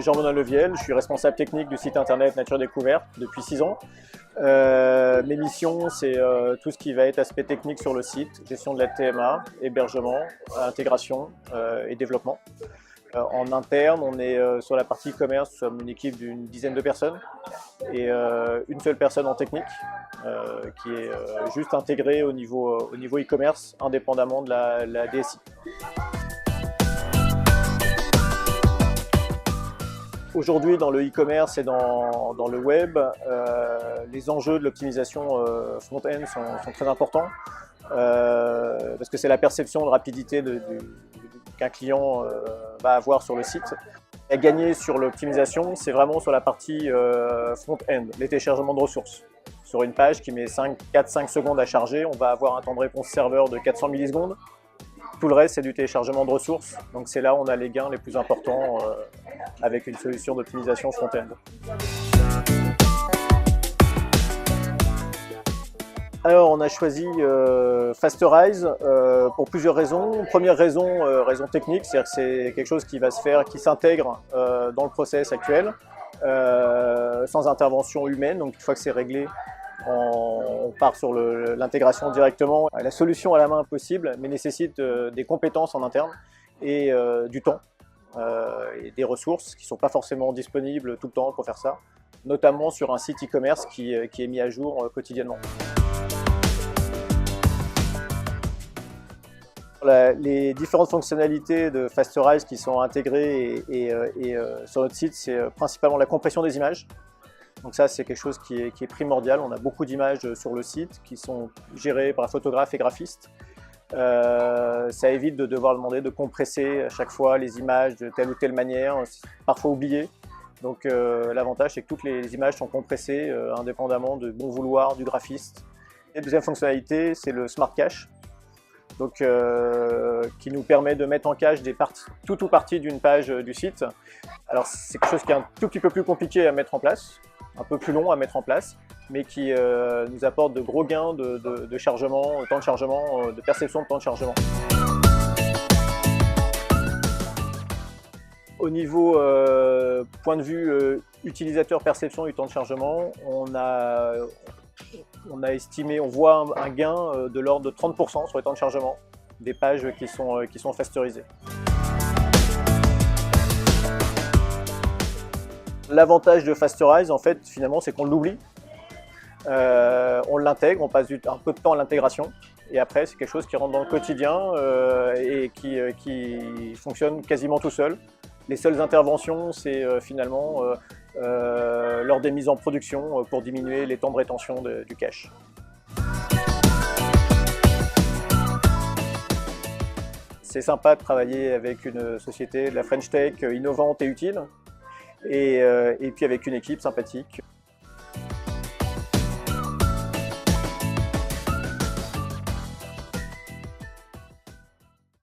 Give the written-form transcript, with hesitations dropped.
Jean-Benoît Leviel, je suis responsable technique du site internet Nature Découverte depuis 6 ans. Mes missions, c'est tout ce qui va être aspect technique sur le site, gestion de la TMA, hébergement, intégration et développement. En interne, on est sur la partie e-commerce, nous sommes une équipe d'une dizaine de personnes et une seule personne en technique qui est juste intégrée au niveau e-commerce, indépendamment de la DSI. Aujourd'hui, dans le e-commerce et dans le web, les enjeux de l'optimisation front-end sont très importants parce que c'est la perception de rapidité qu'un client va avoir sur le site. À gagner sur l'optimisation, c'est vraiment sur la partie front-end, les téléchargements de ressources. Sur une page qui met 4-5 secondes à charger, on va avoir un temps de réponse serveur de 400 millisecondes. Tout le reste, c'est du téléchargement de ressources. Donc c'est là où on a les gains les plus importants avec une solution d'optimisation front-end. Alors on a choisi Fasterize pour plusieurs raisons. Première raison, raison technique, c'est-à-dire que c'est quelque chose qui va se faire, qui s'intègre dans le process actuel, sans intervention humaine. Donc une fois que c'est réglé, on part sur l'intégration directement. La solution à la main est possible, mais nécessite des compétences en interne et du temps et des ressources qui ne sont pas forcément disponibles tout le temps pour faire ça, notamment sur un site e-commerce qui est mis à jour quotidiennement. Les différentes fonctionnalités de Fasterize qui sont intégrées sur notre site, c'est principalement la compression des images. Donc ça, c'est quelque chose qui est primordial. On a beaucoup d'images sur le site qui sont gérées par photographes et graphistes. Ça évite de devoir demander de compresser à chaque fois les images de telle ou telle manière, parfois oubliées. Donc l'avantage, c'est que toutes les images sont compressées indépendamment du bon vouloir du graphiste. Et deuxième fonctionnalité, c'est le Smart Cache. Donc, qui nous permet de mettre en cache tout ou partie d'une page du site. Alors c'est quelque chose qui est un tout petit peu plus compliqué à mettre en place, un peu plus long à mettre en place, mais qui nous apporte de gros gains de chargement, temps de chargement, de perception de temps de chargement. Au niveau point de vue utilisateur perception du temps de chargement, on a estimé, on voit un gain de l'ordre de 30% sur les temps de chargement des pages qui sont fasterisées. L'avantage de Fasterize, en fait, finalement, c'est qu'on l'oublie. On l'intègre, on passe un peu de temps à l'intégration, et après, c'est quelque chose qui rentre dans le quotidien et qui fonctionne quasiment tout seul. Les seules interventions, c'est finalement lors des mises en production pour diminuer les temps de rétention du cache. C'est sympa de travailler avec une société de la French Tech innovante et utile, et puis avec une équipe sympathique.